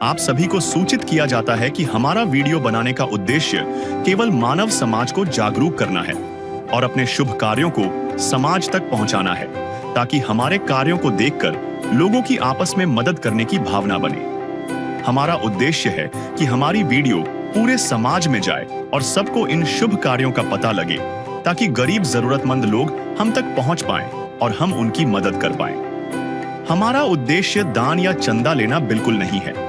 आप सभी को सूचित किया जाता है कि हमारा वीडियो बनाने का उद्देश्य केवल मानव समाज को जागरूक करना है और अपने शुभ कार्यों को समाज तक पहुंचाना है, ताकि हमारे कार्यों को देखकर लोगों की आपस में मदद करने की भावना बने। हमारा उद्देश्य है कि हमारी वीडियो पूरे समाज में जाए और सबको इन शुभ कार्यों का पता लगे, ताकि गरीब जरूरतमंद लोग हम तक पहुंच पाएं और हम उनकी मदद कर पाएं। हमारा उद्देश्य दान या चंदा लेना बिल्कुल नहीं है।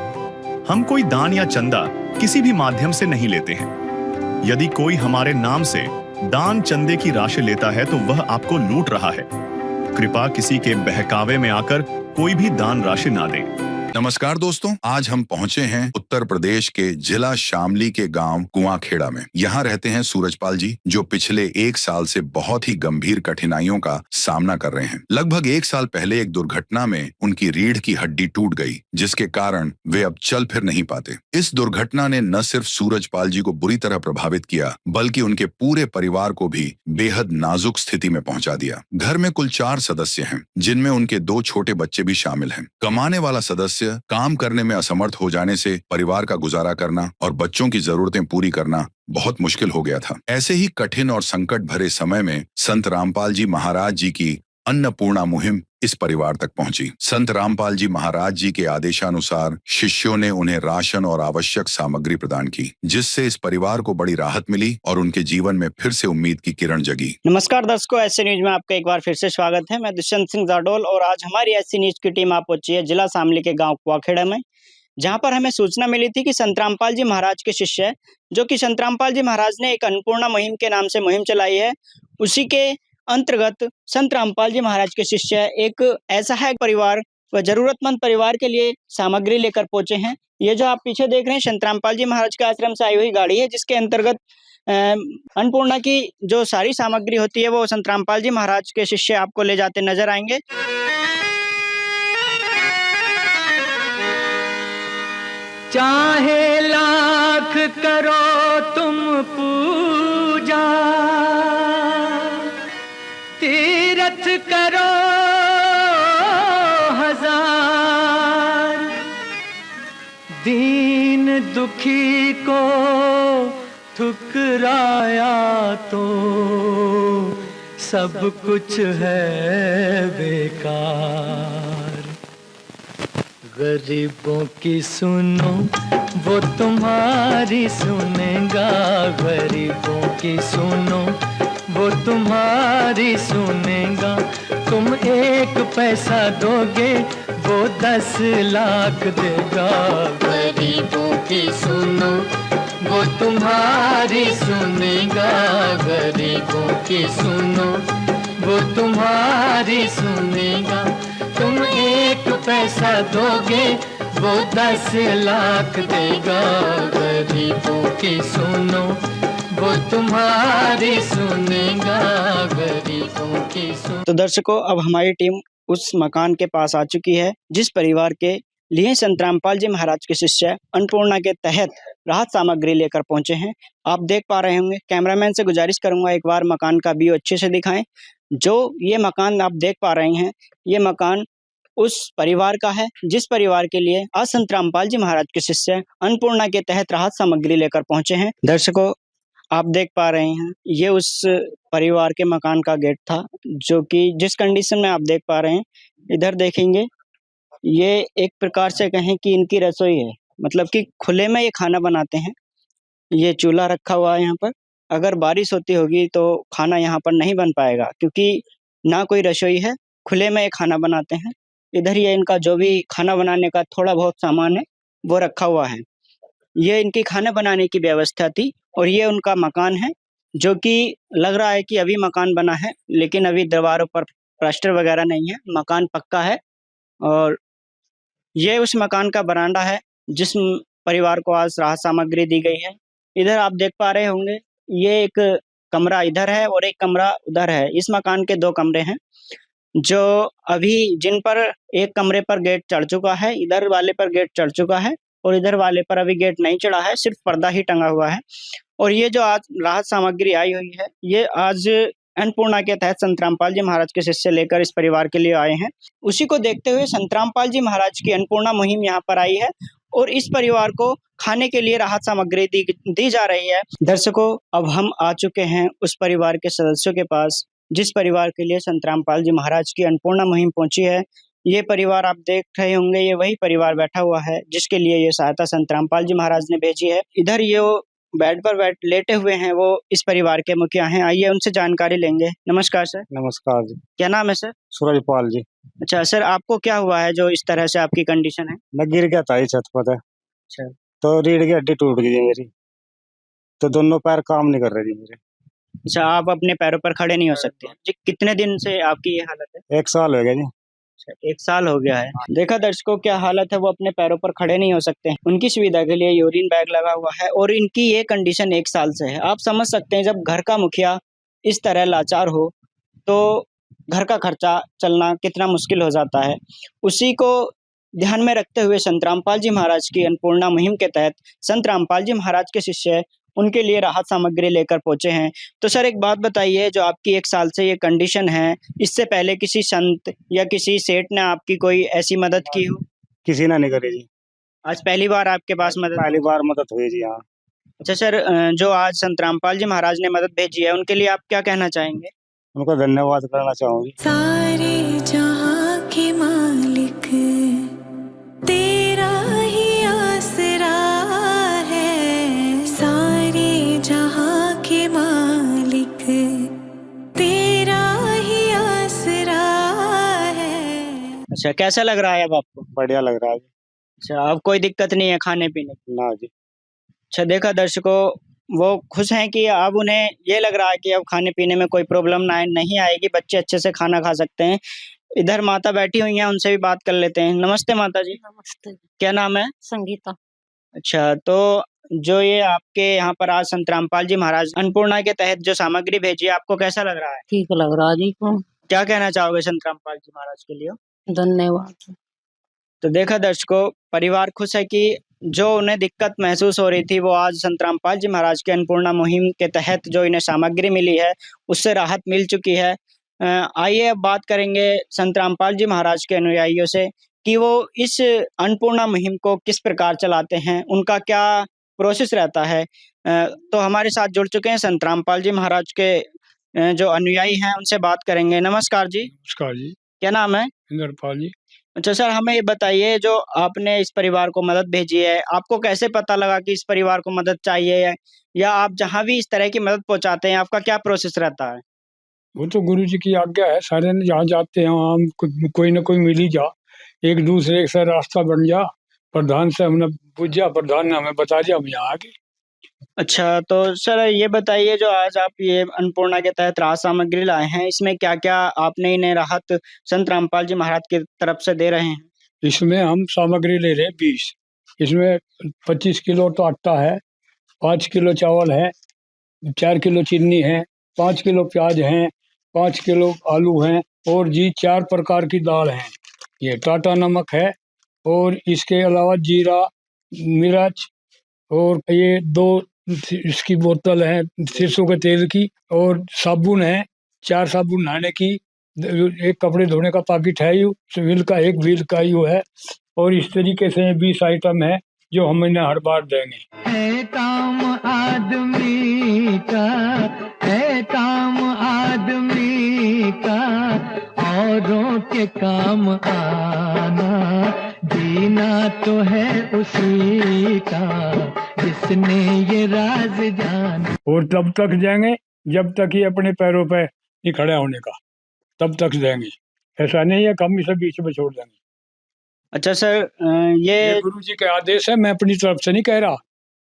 हम कोई दान या चंदा किसी भी माध्यम से नहीं लेते हैं। यदि कोई हमारे नाम से दान चंदे की राशि लेता है तो वह आपको लूट रहा है। कृपया किसी के बहकावे में आकर कोई भी दान राशि ना दें। नमस्कार दोस्तों, आज हम पहुंचे हैं उत्तर प्रदेश के जिला शामली के गांव कुआंखेड़ा में। यहाँ रहते हैं सूरजपाल जी, जो पिछले 1 साल से बहुत ही गंभीर कठिनाइयों का सामना कर रहे हैं। लगभग 1 साल पहले एक दुर्घटना में उनकी रीढ़ की हड्डी टूट गई, जिसके कारण वे अब चल फिर नहीं पाते। इस दुर्घटना ने न सिर्फ सूरजपाल जी को बुरी तरह प्रभावित किया, बल्कि उनके पूरे परिवार को भी बेहद नाजुक स्थिति में पहुंचा दिया। घर में कुल 4 सदस्य हैं, जिनमें उनके 2 छोटे बच्चे भी शामिल हैं। कमाने वाला सदस्य काम करने में असमर्थ हो जाने से परिवार का गुजारा करना और बच्चों की जरूरतें पूरी करना बहुत मुश्किल हो गया था। ऐसे ही कठिन और संकट भरे समय में संत रामपाल जी महाराज जी की अन्नपूर्णा मुहिम इस परिवार तक पहुंची। संत रामपाल जी महाराज जी के आदेशानुसार शिष्यों ने उन्हें राशन और आवश्यक सामग्री प्रदान की, जिससे इस परिवार को बड़ी राहत मिली और उनके जीवन में फिर से उम्मीद की किरण जगी। नमस्कार दर्शकों, ऐसे न्यूज में आपका एक बार फिर से स्वागत है। मैं दुष्यंत सिंह जाडोल और आज हमारी ऐसी न्यूज की टीम आप पहुंची है जिला शामली के गाँव कुआंखेड़ा में, जहाँ पर हमें सूचना मिली थी कि संत रामपाल जी महाराज के शिष्य है, जो कि संत रामपाल जी महाराज ने एक अन्नपूर्णा मुहिम के नाम से मुहिम चलाई है। उसी के अंतर्गत संत रामपाल जी महाराज के शिष्य एक ऐसा है परिवार व जरूरतमंद परिवार के लिए सामग्री लेकर पहुंचे हैं। ये जो आप पीछे देख रहे हैं संत रामपाल जी महाराज के आश्रम से आई हुई गाड़ी है, जिसके अंतर्गत अन्नपूर्णा की जो सारी सामग्री होती है वो संत रामपाल जी महाराज के शिष्य आपको ले जाते नजर आएंगे। चाहे लाख करो तुम पूजा, तीरथ करो हजार, दीन दुखी को ठुकराया तो सब कुछ है बेकार। गरीबों की सुनो वो तुम्हारी सुनेगा, गरीबों की सुनो वो तुम्हारी सुनेगा। तुम 1 पैसा दोगे वो 10 लाख देगा। गरीबों की सुनो वो तुम्हारी सुनेगा, गरीबों की सुनो वो तुम्हारी सुनेगा। तुम 1 पैसा दोगे वो 10 लाख देगा। गरीबों की सुनो वो तुम्हारी सुनेगा, गरीबों की सुनो। तो दर्शकों, अब हमारी टीम उस मकान के पास आ चुकी है जिस परिवार के लिए संत रामपाल जी महाराज के शिष्य अन्नपूर्णा के तहत राहत सामग्री लेकर पहुंचे हैं। आप देख पा रहे होंगे। कैमरामैन से गुजारिश करूंगा एक बार मकान का व्यू अच्छे से दिखाएं। जो ये मकान आप देख पा रहे हैं, ये मकान उस परिवार का है जिस परिवार के लिए आज संत रामपाल जी महाराज के शिष्य अन्नपूर्णा के तहत राहत सामग्री लेकर पहुंचे हैं। दर्शकों, आप देख पा रहे हैं, ये उस परिवार के मकान का गेट था, जो कि जिस कंडीशन में आप देख पा रहे हैं। इधर देखेंगे, ये एक प्रकार से कहें कि इनकी रसोई है, मतलब कि खुले में ये खाना बनाते हैं। ये चूल्हा रखा हुआ है यहाँ पर। अगर बारिश होती होगी तो खाना यहाँ पर नहीं बन पाएगा, क्योंकि ना कोई रसोई है, खुले में ये खाना बनाते हैं। इधर ये इनका जो भी खाना बनाने का थोड़ा बहुत सामान है वो रखा हुआ है। ये इनकी खाना बनाने की व्यवस्था थी और ये उनका मकान है, जो कि लग रहा है कि अभी मकान बना है, लेकिन अभी दीवारों पर प्लास्टर वगैरह नहीं है, मकान पक्का है। और ये उस मकान का बरामदा है जिस परिवार को आज राहत सामग्री दी गई है। इधर आप देख पा रहे होंगे, ये एक कमरा इधर है और एक कमरा उधर है। इस मकान के 2 कमरे हैं, जो अभी जिन पर एक कमरे पर गेट चढ़ चुका है, इधर वाले पर गेट चढ़ चुका है और इधर वाले पर अभी गेट नहीं चढ़ा है, सिर्फ पर्दा ही टंगा हुआ है। और ये जो आज राहत सामग्री आई हुई है, ये आज अन्नपूर्णा के तहत संत रामपाल जी महाराज के शिष्य लेकर इस परिवार के लिए आए हैं। उसी को देखते हुए संत रामपाल जी महाराज की अन्नपूर्णा मुहिम यहाँ पर आई है और इस परिवार को खाने के लिए राहत सामग्री दी जा रही है। दर्शकों, अब हम आ चुके हैं उस परिवार के सदस्यों के पास जिस परिवार के लिए संत रामपाल जी महाराज की अन्नपूर्णा मुहिम पहुंची है। ये परिवार आप देख रहे होंगे, ये वही परिवार बैठा हुआ है जिसके लिए ये सहायता संत रामपाल जी महाराज ने भेजी है। इधर ये बेड पर लेटे हुए हैं, वो इस परिवार के मुखिया हैं। आइए उनसे जानकारी लेंगे। नमस्कार सर। नमस्कार जी। क्या नाम है सर? सूरजपाल जी। अच्छा सर, आपको क्या हुआ है जो इस तरह से आपकी कंडीशन है? मैं गिर गया था ये छत पर। अच्छा। तो रीढ़ की हड्डी टूट गई है मेरी, तो दोनों पैर काम नहीं कर रहे जी मेरे। अच्छा, आप अपने पैरों पर खड़े नहीं हो सकते जी? कितने दिन से आपकी ये हालत है? 1 साल हो गया जी। अच्छा, 1 साल हो गया है। देखा दर्शकों क्या हालत है, वो अपने पैरों पर खड़े नहीं हो सकते। उनकी सुविधा के लिए यूरिन बैग लगा हुआ है और इनकी ये कंडीशन 1 साल से है। आप समझ सकते हैं जब घर का मुखिया इस तरह लाचार हो तो घर का खर्चा चलना कितना मुश्किल हो जाता है। उसी को ध्यान में रखते हुए संत रामपाल जी महाराज की अन्नपूर्णा मुहिम के तहत संत रामपाल जी महाराज के शिष्य उनके लिए राहत सामग्री लेकर पहुंचे हैं। तो सर एक बात बताइए, जो आपकी 1 साल से ये कंडीशन है, इससे पहले किसी संत या किसी सेठ ने आपकी कोई ऐसी मदद की हो? किसी ने नहीं करी जी। आज पहली बार आपके पास मदद? पहली बार मदद हुई जी। हाँ। अच्छा सर, जो आज संत रामपाल जी महाराज ने मदद भेजी है उनके लिए आप क्या कहना चाहेंगे? उनको धन्यवाद करना चाहूंगी। सारे जहां के मालिक तेरा ही आसरा है, सारे जहां के मालिक तेरा ही आसरा है। अच्छा, कैसा लग रहा है अब आपको? बढ़िया लग रहा है जी। अच्छा, अब कोई दिक्कत नहीं है खाने पीने की? ना जी। अच्छा, देखा दर्शकों, वो खुश हैं कि अब उन्हें ये लग रहा है कि अब खाने पीने में कोई प्रॉब्लम नहीं आएगी, बच्चे अच्छे से खाना खा सकते हैं। इधर माता बैठी हुई हैं, उनसे भी बात कर लेते हैं। नमस्ते माता जी। नमस्ते। क्या नाम है? संगीता। अच्छा, तो जो ये आपके यहाँ पर आज संत रामपाल जी महाराज अन्नपूर्णा के तहत जो सामग्री भेजी है, आपको कैसा लग रहा है? ठीक लग रहा जी को। क्या कहना चाहोगे संत रामपाल जी महाराज के लिए? धन्यवाद। तो देखा दर्शकों, परिवार खुश है कि जो उन्हें दिक्कत महसूस हो रही थी वो आज संत रामपाल जी महाराज के अन्नपूर्णा मुहिम के तहत जो इन्हें सामग्री मिली है उससे राहत मिल चुकी है। आइए अब बात करेंगे संत रामपाल जी महाराज के अनुयायियों से कि वो इस अन्नपूर्णा मुहिम को किस प्रकार चलाते हैं, उनका क्या प्रोसेस रहता है। तो हमारे साथ जुड़ चुके हैं संत रामपाल जी महाराज के जो अनुयायी हैं, उनसे बात करेंगे। नमस्कार जी। नमस्कार जी। क्या नाम है? इंद्रपाल जी। अच्छा सर, हमें ये बताइए, जो आपने इस परिवार को मदद भेजी है, आपको कैसे पता लगा कि इस परिवार को मदद चाहिए, या आप जहाँ भी इस तरह की मदद पहुँचाते हैं आपका क्या प्रोसेस रहता है? वो तो गुरु जी की आज्ञा है, सारे ने जहाँ जाते हैं वहाँ हम कोई ना कोई मिल ही जा, एक दूसरे से रास्ता बन जा। प्रधान से हमने पूछा, प्रधान ने हमें बता दिया, हम यहाँ आ गए। अच्छा, तो सर ये बताइए, जो आज आप ये अन्नपूर्णा के तहत राहत सामग्री लाए हैं, इसमें क्या-क्या आपने इन्हें राहत संत रामपाल जी महाराज की तरफ से दे रहे हैं? इसमें हम सामग्री ले रहे हैं 20। इसमें 25 किलो तो आटा है, 5 किलो चावल है, 4 किलो चीनी है, 5 किलो प्याज है, 5 किलो आलू हैं और जी 4 प्रकार की दाल है। ये टाटा नमक है और इसके अलावा जीरा, मिर्च और ये 2 इसकी बोतल है सरसों के तेल की, और साबुन है, 4 साबुन नहाने की, एक कपड़े धोने का पैकेट है, व्हील का एक व्हील का ही है। और इस तरीके से 20 आइटम है जो हम इन्हें हर बार देंगे। है काम आदमी का, है काम आदमी का, औरों के काम आना, जीना तो है उसी का जिसने ये राज जाना। और तब तक देंगे जब तक ये अपने पैरों पे नहीं खड़े होने का, तब तक देंगे। ऐसा नहीं है कि हम इसे बीच में छोड़ देंगे। अच्छा सर, ये गुरु जी के आदेश है, मैं अपनी तरफ से नहीं कह रहा।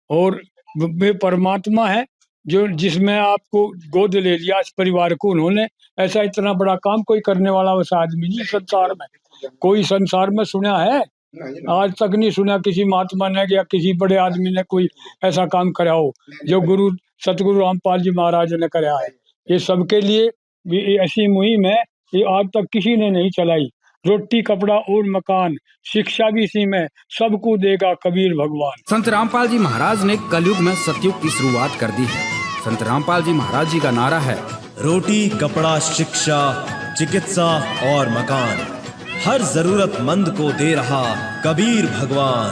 और वे परमात्मा है जो जिसमें आपको गोद ले लिया इस परिवार को, उन्होंने ऐसा इतना बड़ा काम कोई करने वाला वैसा आदमी नहीं संसार में, कोई संसार में सुना है आज तक नहीं सुना किसी महात्मा ने या किसी बड़े आदमी ने कोई ऐसा काम करा हो जो गुरु सतगुरु रामपाल जी महाराज ने कराया है। ये सबके लिए भी ऐसी मुहिम है, ये आज तक किसी ने नहीं चलाई। रोटी कपड़ा और मकान, शिक्षा भी इसी में, सबको देगा कबीर भगवान। संत रामपाल जी महाराज ने कलयुग में सतयुग की शुरुआत कर दी है। संत रामपाल जी महाराज जी का नारा है, रोटी कपड़ा शिक्षा चिकित्सा और मकान, हर जरूरतमंद को दे रहा कबीर भगवान।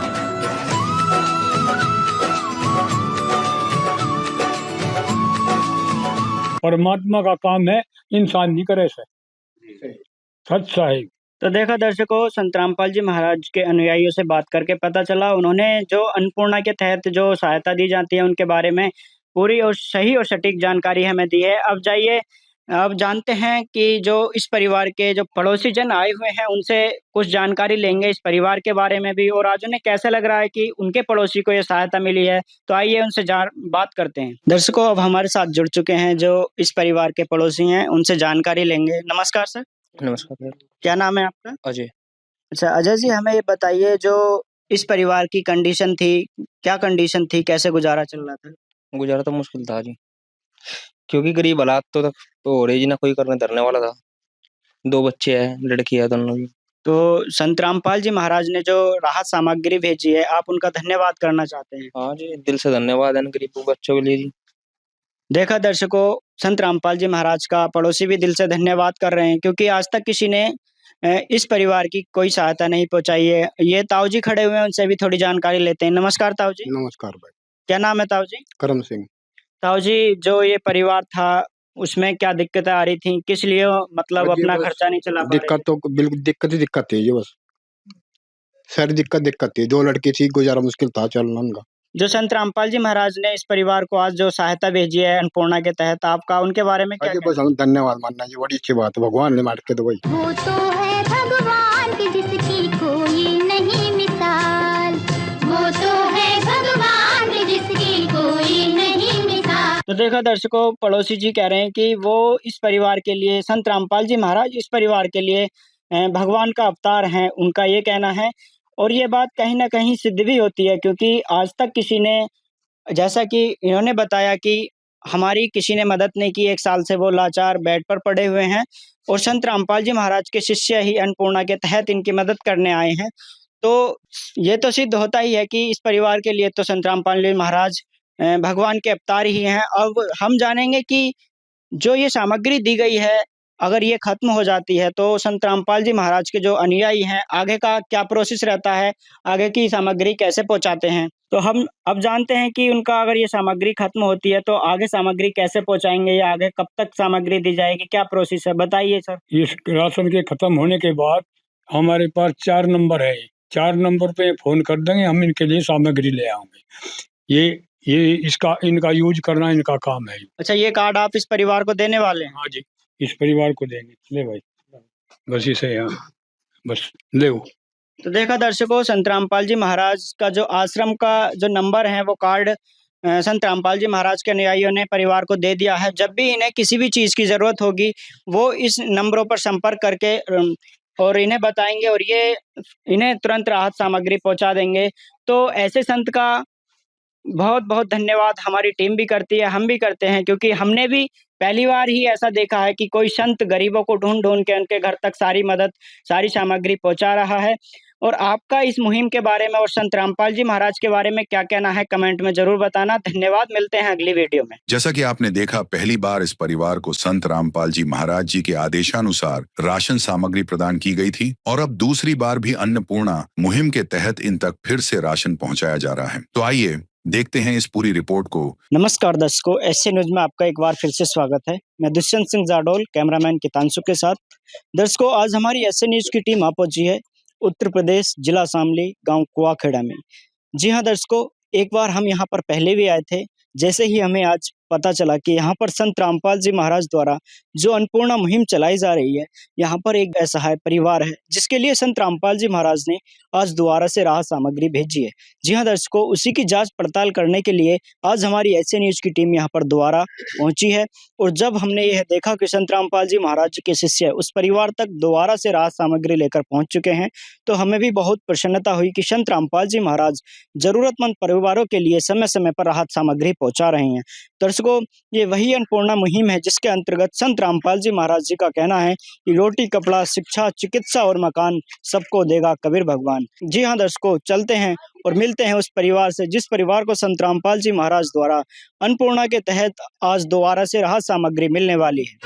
परमात्मा का काम है, इंसान नहीं करे से। सच साहिब। तो देखा दर्शकों, संत रामपाल जी महाराज के अनुयायियों से बात करके पता चला, उन्होंने जो अन्नपूर्णा के तहत जो सहायता दी जाती है उनके बारे में पूरी और सही और सटीक जानकारी हमें दी है। अब जाइए, अब जानते हैं कि जो इस परिवार के जो पड़ोसी जन आए हुए हैं उनसे कुछ जानकारी लेंगे इस परिवार के बारे में भी, और आज उन्हें कैसे लग रहा है कि उनके पड़ोसी को ये सहायता मिली है। तो आइए उनसे बात करते हैं। दर्शकों, अब हमारे साथ जुड़ चुके हैं जो इस परिवार के पड़ोसी हैं, उनसे जानकारी लेंगे। नमस्कार सर। नमस्कार सर। क्या नाम है आपका? अजय। अच्छा अजय जी, हमें ये बताइए, जो इस परिवार की कंडीशन थी, क्या कंडीशन थी, कैसे गुजारा चल रहा था? गुजारा तो मुश्किल था जी, क्योंकि गरीब हालात तो तक तो हो रही जी, ना कोई करने धरने वाला था। 2 बच्चे हैं, लड़की है दोनों भी। तो संत रामपाल जी महाराज ने जो राहत सामग्री भेजी है, आप उनका धन्यवाद करना चाहते हैं? हाँ जी, दिल से धन्यवाद है गरीब बच्चों के लिए जी। देखा दर्शकों, संत रामपाल जी महाराज का पड़ोसी भी दिल से धन्यवाद कर रहे हैं, क्योंकि आज तक किसी ने इस परिवार की कोई सहायता नहीं पहुंचाई है। ये ताऊ जी खड़े हुए हैं, उनसे भी थोड़ी जानकारी लेते हैं। नमस्कार ताऊ जी। नमस्कार भाई। क्या नाम है ताऊ जी? करम सिंह। ताऊ जी, जो ये परिवार था उसमें क्या दिक्कतें आ रही थी, किस लिए मतलब जी, अपना बस खर्चा नहीं चला पा रहे दिक्कत तो बिल्कुल दिक्कत थी ये, बस सारी दिक्कत थी। 2 लड़की थी, गुजारा मुश्किल था चलना उनका। जो संत रामपाल जी महाराज ने इस परिवार को आज जो सहायता भेजी है अन्नपूर्णा के तहत, आपका उनके बारे में क्या अजी बस हम धन्यवाद मानना जी, बड़ी अच्छी बात है, भगवान ने मार के दो भाई। वो तो है भगवान की जिसकी कोई नहीं मिसाल, वो तो है भगवान की जिसकी कोई नहीं मिसाल। तो देखा दर्शकों, पड़ोसी जी कह रहे हैं कि वो इस परिवार के लिए, संत रामपाल जी महाराज इस परिवार के लिए भगवान का अवतार हैं, उनका ये कहना है। और ये बात कहीं ना कहीं सिद्ध भी होती है, क्योंकि आज तक किसी ने, जैसा कि इन्होंने बताया कि हमारी किसी ने मदद नहीं की, 1 साल से वो लाचार बेड पर पड़े हुए हैं, और संत रामपाल जी महाराज के शिष्य ही अन्नपूर्णा के तहत इनकी मदद करने आए हैं। तो ये तो सिद्ध होता ही है कि इस परिवार के लिए तो संत रामपाल जी महाराज भगवान के अवतार ही हैं। अब हम जानेंगे कि जो ये सामग्री दी गई है, अगर ये खत्म हो जाती है तो संत रामपाल जी महाराज के जो अनुयायी हैं, आगे का क्या प्रोसेस रहता है, आगे की सामग्री कैसे पहुंचाते हैं। तो हम अब जानते हैं कि उनका अगर ये सामग्री खत्म होती है तो आगे सामग्री कैसे पहुंचाएंगे, या आगे कब तक सामग्री दी जाएगी, क्या प्रोसेस है, बताइए सर। इस राशन के खत्म होने के बाद हमारे पास 4 नंबर है, 4 नंबर पे फोन कर देंगे, हम इनके लिए सामग्री ले आएंगे। ये इसका इनका यूज करना इनका काम है। अच्छा, ये कार्ड आप इस परिवार को देने वाले हैं? हाँ जी, इस परिवार को देंगे। ले भाई, बस इसे यहाँ बस ले। तो देखा दर्शकों, संत रामपाल जी महाराज का जो आश्रम का जो नंबर है, वो कार्ड संत रामपाल जी महाराज के अनुयायियों ने परिवार को दे दिया है। जब भी इन्हें किसी भी चीज़ की ज़रूरत होगी, वो इस नंबरों पर संपर्क करके और इन्हें बताएंगे, और ये इन्हें तुरंत राहत सामग्री पहुंचा देंगे। तो ऐसे संत का बहुत बहुत धन्यवाद हमारी टीम भी करती है, हम भी करते हैं, क्योंकि हमने भी पहली बार ही ऐसा देखा है कि कोई संत गरीबों को ढूंढ ढूंढ के उनके घर तक सारी मदद, सारी सामग्री पहुंचा रहा है। और आपका इस मुहिम के बारे में और संत रामपाल जी महाराज के बारे में क्या कहना है, कमेंट में जरूर बताना। धन्यवाद, मिलते हैं अगली वीडियो में। जैसा कि आपने देखा, पहली बार इस परिवार को संत रामपाल जी महाराज जी के आदेशानुसार राशन सामग्री प्रदान की गई थी, और अब दूसरी बार भी अन्नपूर्णा मुहिम के तहत इन तक फिर से राशन पहुंचाया जा रहा है। तो आइए देखते हैं इस पूरी रिपोर्ट को। नमस्कार दर्शकों, एससी न्यूज में आपका एक बार फिर से स्वागत है। मैं दुष्यंत सिंह जाडोल, कैमरामैन कितांशु के साथ। दर्शकों, आज हमारी एससी न्यूज की टीम आ पहुंची है उत्तर प्रदेश, जिला शामली, गांव कुआखेड़ा में। जी हाँ दर्शकों, एक बार हम यहाँ पर पहले भी आए थे। जैसे ही हमें आज पता चला कि यहाँ पर संत रामपाल जी महाराज द्वारा जो अन्नपूर्णा मुहिम चलाई जा रही है, यहाँ पर एक असहाय परिवार है जिसके लिए संत रामपाल जी महाराज ने आज दोबारा से राहत सामग्री भेजी है। जी हाँ दर्शकों, उसी की जांच पड़ताल करने के लिए आज हमारी एसए न्यूज की टीम यहाँ पर दोबारा पहुंची है। और जब हमने यह देखा कि संत रामपाल जी महाराज जी के शिष्य उस परिवार तक दोबारा से राहत सामग्री लेकर पहुंच चुके हैं, तो हमें भी बहुत प्रसन्नता हुई कि संत रामपाल जी महाराज जरूरतमंद परिवारों के लिए समय समय पर राहत सामग्री पहुंचा रहे हैं। दर्शकों, ये वही अन्नपूर्णा मुहिम है जिसके अंतर्गत संत रामपाल जी महाराज जी का कहना है कि रोटी, कपड़ा, शिक्षा, चिकित्सा और मकान सबको देगा कबीर भगवान। जी हाँ दर्शकों, चलते हैं और मिलते हैं उस परिवार से जिस परिवार को संत रामपाल जी महाराज द्वारा अन्नपूर्णा के तहत आज दोबारा से राहत सामग्री मिलने वाली है।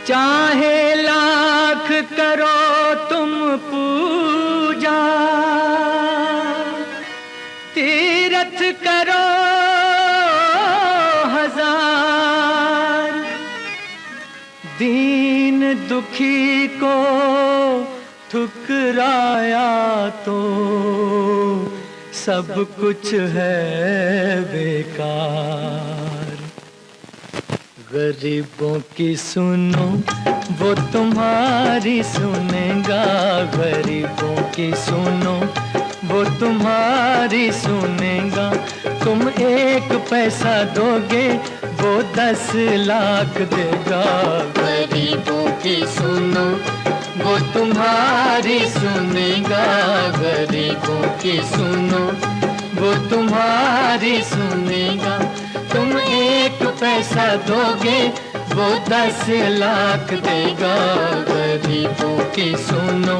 चाहे लाख करो तुम पूजा, तीरथ करो दुखी को ठुकराया तो सब कुछ है बेकार। गरीबों की सुनो वो तुम्हारी सुनेगा, गरीबों की सुनो वो तुम्हारी सुनेगा। तुम 1 पैसा दोगे वो 10 लाख देगा। गरीबों की सुनो वो तुम्हारी सुनेगा, गरीबों की सुनो वो तुम्हारी सुनेगा। तुम 1 पैसा दोगे वो 10 लाख देगा। गरीबों की सुनो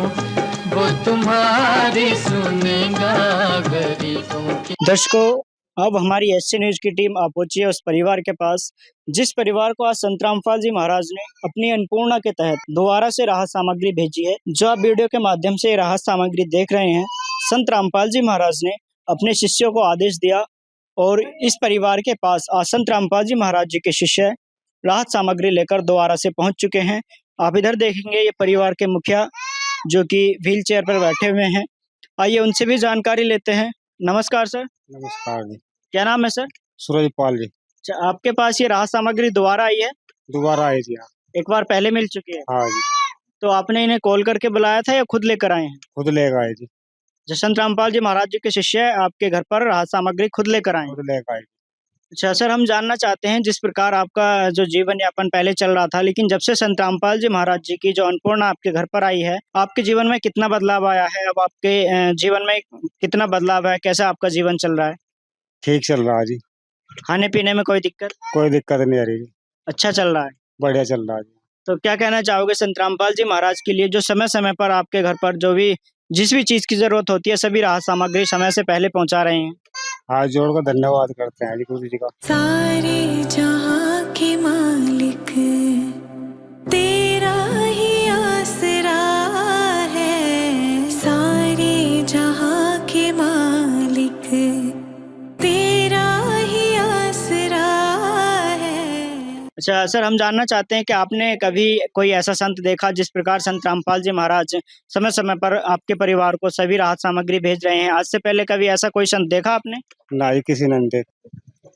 वो तुम्हारी सुनेगा, गरीबों की। दर्शकों, अब हमारी एससी न्यूज की टीम आ पहुंची है उस परिवार के पास जिस परिवार को आज संत रामपाल जी महाराज ने अपनी अन्नपूर्णा के तहत दोबारा से राहत सामग्री भेजी है। जो आप वीडियो के माध्यम से राहत सामग्री देख रहे हैं, संत रामपाल जी महाराज ने अपने शिष्यों को आदेश दिया और इस परिवार के पास आज संत रामपाल जी महाराज जी के शिष्य राहत सामग्री लेकर दोबारा से पहुंच चुके हैं। आप इधर देखेंगे ये परिवार के मुखिया जो कि व्हील चेयर पर बैठे हुए हैं। आइए उनसे भी जानकारी लेते हैं। नमस्कार सर। नमस्कार जी। क्या नाम है सर? सूरजपाल जी। अच्छा, आपके पास ये राहत सामग्री दोबारा आई है? दोबारा आई जी। एक बार पहले मिल चुकी है? हाँ जी। तो आपने इन्हें कॉल करके बुलाया था या खुद लेकर आए हैं? खुद लेकर आए जी। संत रामपाल जी महाराज जी के शिष्य आपके घर पर राहत सामग्री खुद लेकर आए? खुद लेकर आए। अच्छा सर, हम जानना चाहते हैं जिस प्रकार आपका जो जीवन यापन पहले चल रहा था, लेकिन जब से संत रामपाल जी महाराज जी की जो अन्नपूर्णा आपके घर पर आई है, आपके जीवन में कितना बदलाव आया है? अब आपके जीवन में कितना बदलाव है? कैसा आपका जीवन चल रहा है? ठीक चल रहा है जी। खाने पीने में कोई दिक्कत? कोई दिक्कत नहीं आ रही जी। अच्छा चल रहा है? बढ़िया चल रहा है जी। तो क्या कहना चाहोगे संत रामपाल जी महाराज के लिए जो समय समय पर आपके घर पर जो भी जिस भी चीज की जरूरत होती है सभी राहत सामग्री समय से पहले पहुंचा रहे हैं? हाथ जोड़कर धन्यवाद करते हैं जी गुरु जी का। सारे जहां के मालिक तेरा ही आसरा है, सारे जहां के मालिक तेरा ही आसरा है। अच्छा सर, हम जानना चाहते हैं कि आपने कभी कोई ऐसा संत देखा जिस प्रकार संत रामपाल जी महाराज समय समय पर आपके परिवार को सभी राहत सामग्री भेज रहे हैं? आज से पहले कभी ऐसा कोई संत देखा आपने? ना ही किसी ने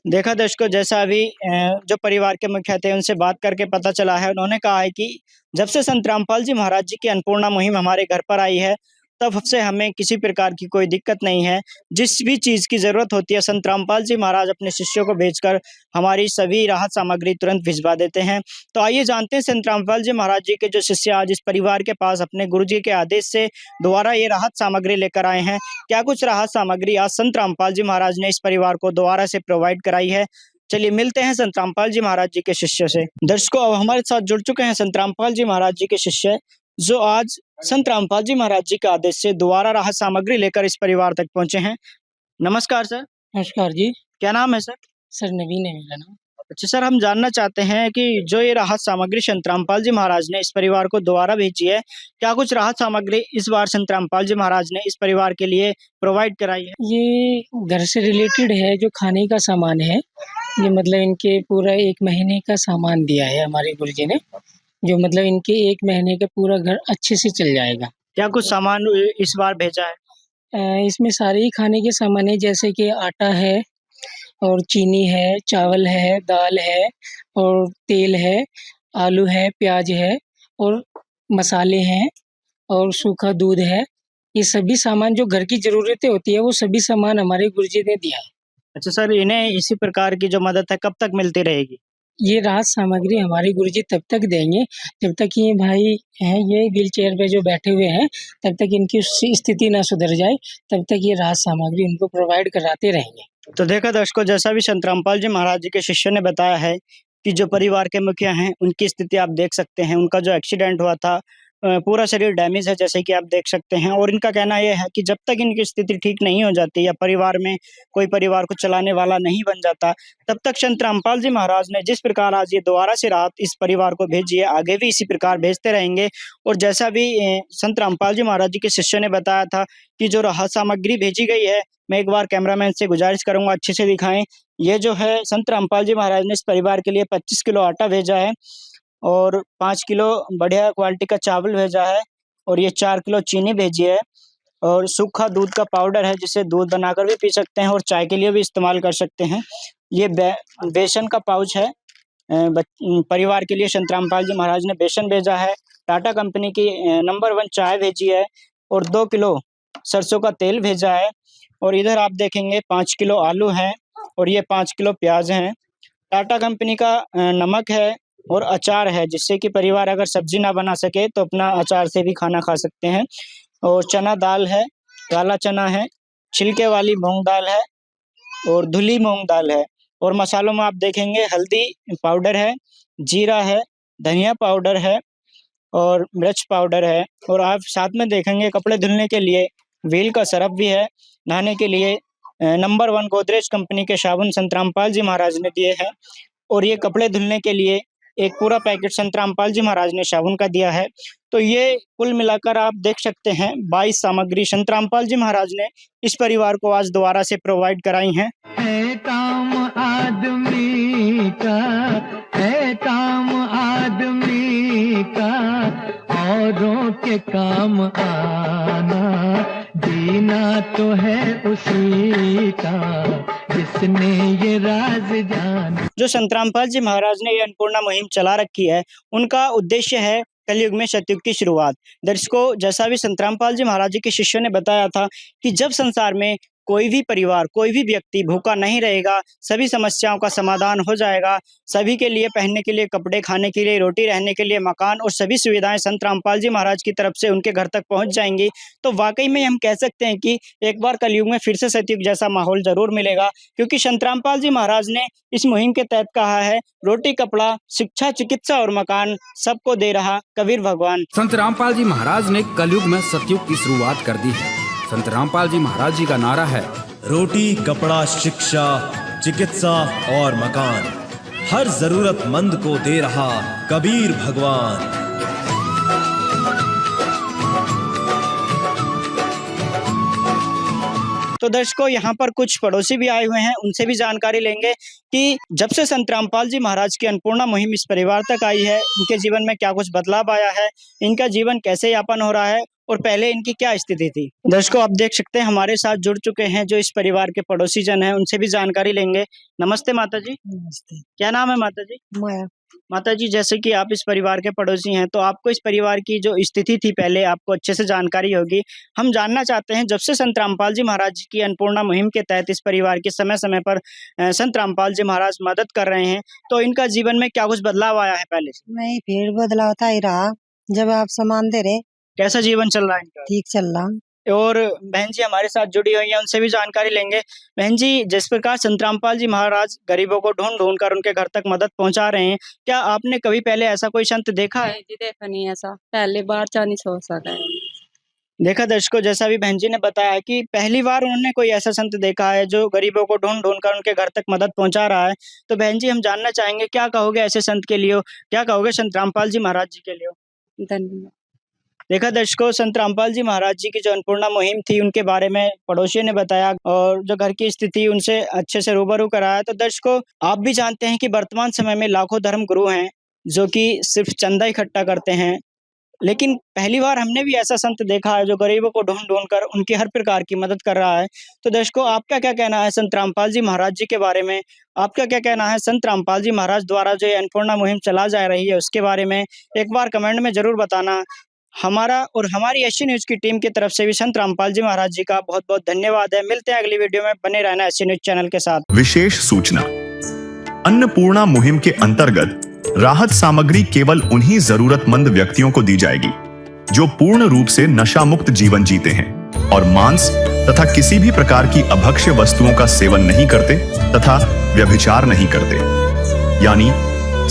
देखा दर्शकों, जैसा अभी जो परिवार के मुखिया थे उनसे बात करके पता चला है, उन्होंने कहा है कि जब से संत रामपाल जी महाराज जी की अन्नपूर्णा मुहिम हमारे घर पर आई है तब से हमें किसी प्रकार की कोई दिक्कत नहीं है। जिस भी चीज की जरूरत होती है संत रामपाल जी महाराज अपने शिष्यों को भेजकर हमारी सभी राहत सामग्री तुरंत भिजवा देते हैं। तो आइए जानते हैं संत रामपाल जी महाराज जी के जो शिष्य आज इस परिवार के पास अपने गुरु जी के आदेश से दोबारा ये राहत सामग्री लेकर आए हैं। क्या कुछ राहत सामग्री आज संत रामपाल जी महाराज ने इस परिवार को दोबारा से प्रोवाइड कराई है? चलिए मिलते हैं संत रामपाल जी महाराज जी के शिष्य से। दर्शकों, अब हमारे साथ जुड़ चुके हैं संत रामपाल जी महाराज जी के शिष्य जो आज संत रामपाल जी महाराज जी के आदेश से दोबारा राहत सामग्री लेकर इस परिवार तक पहुंचे हैं। नमस्कार सर। नमस्कार जी। क्या नाम है सर? सर नवीन है मेरा नाम। अच्छा सर, हम जानना चाहते हैं कि जो ये राहत सामग्री संत रामपाल जी महाराज ने इस परिवार को दोबारा भेजी है, क्या कुछ राहत सामग्री इस बार संत रामपाल जी महाराज ने इस परिवार के लिए प्रोवाइड कराई है? ये घर से रिलेटेड है, जो खाने का सामान है। ये मतलब इनके पूरा 1 महीने का सामान दिया है हमारे गुरुजी ने, जो मतलब इनके 1 महीने का पूरा घर अच्छे से चल जाएगा। क्या कुछ सामान इस बार भेजा है? इसमें सारे ही खाने के सामान है, जैसे कि आटा है और चीनी है, चावल है, दाल है और तेल है, आलू है, प्याज है और मसाले हैं और सूखा दूध है। ये सभी सामान जो घर की ज़रूरतें होती है वो सभी सामान हमारे गुरुजी ने दिया है। अच्छा सर, इन्हें इसी प्रकार की जो मदद है कब तक मिलती रहेगी? ये राहत सामग्री हमारे गुरुजी तब तक देंगे जब तक ये भाई हैं ये व्हील चेयर पे जो बैठे हुए हैं तब तक इनकी स्थिति ना सुधर जाए, तब तक ये राहत सामग्री उनको प्रोवाइड कराते रहेंगे। तो देखा दर्शकों, जैसा भी संत रामपाल जी महाराज जी के शिष्य ने बताया है कि जो परिवार के मुखिया हैं उनकी स्थिति आप देख सकते हैं। उनका जो एक्सीडेंट हुआ था पूरा शरीर डैमेज है जैसे कि आप देख सकते हैं, और इनका कहना यह है कि जब तक इनकी स्थिति ठीक नहीं हो जाती या परिवार में कोई परिवार को चलाने वाला नहीं बन जाता तब तक संत रामपाल जी महाराज ने जिस प्रकार आज ये दोबारा से राहत इस परिवार को भेजी है आगे भी इसी प्रकार भेजते रहेंगे। और जैसा भी संत रामपाल जी महाराज जी के शिष्य ने बताया था कि जो राहत सामग्री भेजी गई है, मैं एक बार कैमरामैन से गुजारिश करूंगा अच्छे से दिखाएं। ये जो है संत रामपाल जी महाराज ने इस परिवार के लिए 25 किलो आटा भेजा है और 5 किलो बढ़िया क्वालिटी का चावल भेजा है और ये 4 किलो चीनी भेजी है और सूखा दूध का पाउडर है जिसे दूध बनाकर भी पी सकते हैं और चाय के लिए भी इस्तेमाल कर सकते हैं। ये बेसन का पाउच है। परिवार के लिए संत रामपाल जी महाराज ने बेसन भेजा है। टाटा कंपनी की नंबर 1 चाय भेजी है और 2 किलो सरसों का तेल भेजा है। और इधर आप देखेंगे 5 किलो आलू हैं और ये 5 किलो प्याज हैं। टाटा कंपनी का नमक है और अचार है, जिससे कि परिवार अगर सब्जी ना बना सके तो अपना अचार से भी खाना खा सकते हैं। और चना दाल है, काला चना है, छिलके वाली मूंग दाल है और धुली मूंग दाल है। और मसालों में आप देखेंगे हल्दी पाउडर है, जीरा है, धनिया पाउडर है और मिर्च पाउडर है। और आप साथ में देखेंगे कपड़े धुलने के लिए व्हील का सरफ भी है। नहाने के लिए नंबर 1 गोदरेज कंपनी के साबुन संत रामपाल जी महाराज ने दिए हैं। और ये कपड़े धुलने के लिए एक पूरा पैकेट संत रामपाल जी महाराज ने साबुन का दिया है। तो ये कुल मिलाकर आप देख सकते हैं 22 सामग्री संत रामपाल जी महाराज ने इस परिवार को आज दोबारा से प्रोवाइड कराई हैं। है काम आदमी का, है काम आदमी का, औरों के काम आना, जीना तो है उसी का जिसने ये राज जाना। जो संत रामपाल जी महाराज ने ये अन्नपूर्णा मुहिम चला रखी है, उनका उद्देश्य है कलयुग में सतयुग की शुरुआत। दर्शकों, जैसा भी संत रामपाल जी महाराज जी के शिष्यों ने बताया था कि जब संसार में कोई भी परिवार, कोई भी व्यक्ति भूखा नहीं रहेगा, सभी समस्याओं का समाधान हो जाएगा, सभी के लिए पहनने के लिए कपड़े, खाने के लिए रोटी, रहने के लिए मकान और सभी सुविधाएं संत रामपाल जी महाराज की तरफ से उनके घर तक पहुंच जाएंगी, तो वाकई में हम कह सकते हैं कि एक बार कलयुग में फिर से सतयुग जैसा माहौल जरूर मिलेगा। क्योंकि संत रामपाल जी महाराज ने इस मुहिम के तहत कहा है, रोटी, कपड़ा, शिक्षा, चिकित्सा और मकान सबको दे रहा कबीर भगवान। संत रामपाल जी महाराज ने कलयुग में सतयुग की शुरुआत कर दी है। संत रामपाल जी महाराज जी का नारा है, रोटी, कपड़ा, शिक्षा, चिकित्सा और मकान, हर जरूरतमंद को दे रहा कबीर भगवान। तो दर्शकों, यहाँ पर कुछ पड़ोसी भी आए हुए हैं, उनसे भी जानकारी लेंगे कि जब से संत रामपाल जी महाराज की अन्नपूर्णा मुहिम इस परिवार तक आई है, इनके जीवन में क्या कुछ बदलाव आया है, इनका जीवन कैसे यापन हो रहा है और पहले इनकी क्या स्थिति थी। दर्शकों, आप देख सकते हैं हमारे साथ जुड़ चुके हैं जो इस परिवार के पड़ोसी जन हैं, उनसे भी जानकारी लेंगे। नमस्ते माता जी। नमस्ते। क्या नाम है माता जी? माया। माता जी, जैसे कि आप इस परिवार के पड़ोसी हैं, तो आपको इस परिवार की जो स्थिति थी पहले आपको अच्छे से जानकारी होगी। हम जानना चाहते हैं, जब से संत रामपाल जी महाराज जी की अन्नपूर्णा मुहिम के तहत इस परिवार की समय समय पर संत रामपाल जी महाराज मदद कर रहे हैं, तो इनका जीवन में क्या कुछ बदलाव आया है पहले से? नहीं, फिर बदलाव था ही रहा। जब आप सामान दे रहे, कैसा जीवन चल रहा है इनका? ठीक चल रहा। और बहन जी हमारे साथ जुड़ी हुई हैं, उनसे भी जानकारी लेंगे। बहन जी, जिस प्रकार संत रामपाल जी महाराज गरीबों को ढूंढ ढूंढ कर उनके घर तक मदद पहुंचा रहे हैं, क्या आपने कभी पहले ऐसा कोई संत देखा है? नहीं जी, देखा नहीं ऐसा, पहले बार चालीस हो सका है। देखा दर्शकों, जैसा भी बहन जी ने बताया कि पहली बार उन्होंने कोई ऐसा संत देखा है जो गरीबों को ढूंढ ढूंढ कर उनके घर तक मदद पहुंचा रहा है। तो बहन जी, हम जानना चाहेंगे, क्या कहोगे ऐसे संत के लिए, क्या कहोगे संत रामपाल जी महाराज जी के लिए? धन्यवाद। देखा दर्शकों, संत रामपाल जी महाराज जी की जो अन्नपूर्णा मुहिम थी उनके बारे में पड़ोसियों ने बताया और जो घर की स्थिति उनसे अच्छे से रूबरू कराया। तो दर्शकों, आप भी जानते हैं कि वर्तमान समय में लाखों धर्म गुरु हैं जो कि सिर्फ चंदा इकट्ठा करते हैं, लेकिन पहली बार हमने भी ऐसा संत देखा है जो गरीबों को ढूंढ ढूंढ कर उनकी हर प्रकार की मदद कर रहा है। तो दर्शकों, आपका क्या कहना है संत रामपाल जी महाराज जी के बारे में? आपका क्या कहना है संत रामपाल जी महाराज द्वारा जो अन्नपूर्णा मुहिम चला जा रही है उसके बारे में? एक बार कमेंट में जरूर बताना। हमारा और हमारी एससी न्यूज की टीम की तरफ से भी संत रामपाल जी महाराज जी का बहुत बहुत धन्यवाद है। मिलते हैं अगली वीडियो में, बने रहना एससी न्यूज चैनल के साथ। विशेष सूचना, अन्नपूर्णा मुहिम के अंतर्गत राहत सामग्री केवल उन्हीं जरूरतमंद व्यक्तियों को दी जाएगी जो पूर्ण रूप से नशा मुक्त जीवन जीते हैं और मांस तथा किसी भी प्रकार की अभक्ष्य वस्तुओं का सेवन नहीं करते तथा व्यभिचार नहीं करते, यानी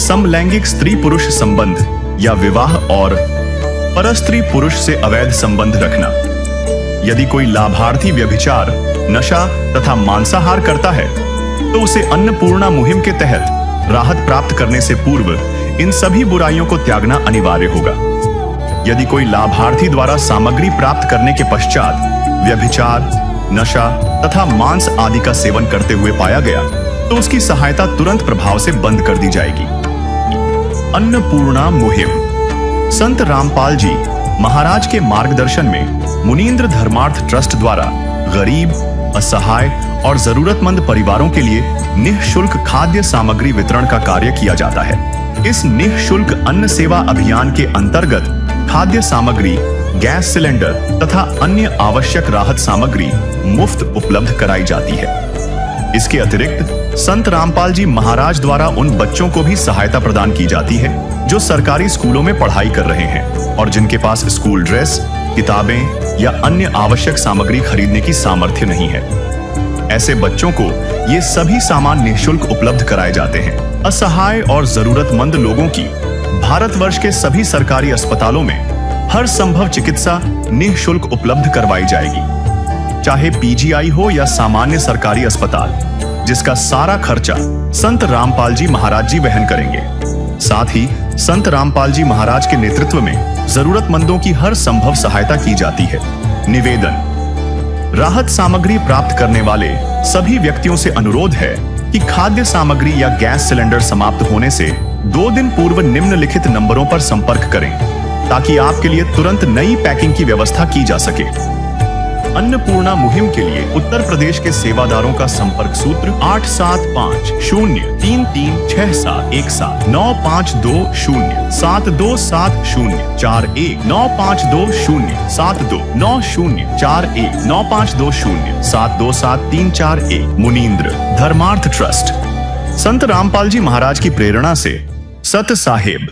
समलैंगिक स्त्री पुरुष संबंध या विवाह और परस्त्री पुरुष से अवैध संबंध रखना। यदि कोई लाभार्थी व्यभिचार, नशा तथा मांसाहार करता है तो उसे अन्नपूर्णा मुहिम के तहत राहत प्राप्त करने से पूर्व इन सभी बुराइयों को त्यागना अनिवार्य होगा। यदि कोई लाभार्थी द्वारा सामग्री प्राप्त करने के पश्चात व्यभिचार, नशा तथा मांस आदि का सेवन करते हुए पाया गया तो उसकी सहायता तुरंत प्रभाव से बंद कर दी जाएगी। अन्नपूर्णा मुहिम। संत रामपाल जी महाराज के मार्गदर्शन में मुनींद्र धर्मार्थ ट्रस्ट द्वारा गरीब, असहाय और जरूरतमंद परिवारों के लिए निःशुल्क खाद्य सामग्री वितरण का कार्य किया जाता है। इस निःशुल्क अन्न सेवा अभियान के अंतर्गत खाद्य सामग्री, गैस सिलेंडर तथा अन्य आवश्यक राहत सामग्री मुफ्त उपलब्ध कराई जाती है। इसके अतिरिक्त संत रामपाल जी महाराज द्वारा उन बच्चों को भी सहायता प्रदान की जाती है जो सरकारी स्कूलों में पढ़ाई कर रहे हैं और जिनके पास स्कूल ड्रेस, किताबें या अन्य आवश्यक सामग्री खरीदने की सामर्थ्य नहीं है। ऐसे बच्चों को ये सभी सामान निःशुल्क उपलब्ध कराए जाते हैं। असहाय और जरूरतमंद लोगों की भारतवर्ष के सभी सरकारी अस्पतालों में हर संभव चिकित्सा निःशुल्क उपलब्ध करवाई जाएगी, चाहे पीजीआई हो या सामान्य सरकारी अस्पताल, जिसका सारा खर्चा संत रामपाल जी महाराज जी वहन करेंगे। साथ ही संत रामपाल जी महाराज के नेतृत्व में जरूरतमंदों की हर संभव सहायता की जाती है। निवेदन: राहत सामग्री प्राप्त करने वाले सभी व्यक्तियों से अनुरोध है कि खाद्य सामग्री या गैस सिलेंडर समाप्त होने से 2 दिन पूर्व निम्नलिखित नंबरों पर संपर्क करें ताकि आपके लिए तुरंत नई पैकिंग की व्यवस्था की जा सके। अन्नपूर्णा मुहिम के लिए उत्तर प्रदेश के सेवादारों का संपर्क सूत्र 8750336717 9520727041 952072909041 9520727341। मुनींद्र धर्मार्थ ट्रस्ट। संत रामपाल जी महाराज की प्रेरणा से सत साहेब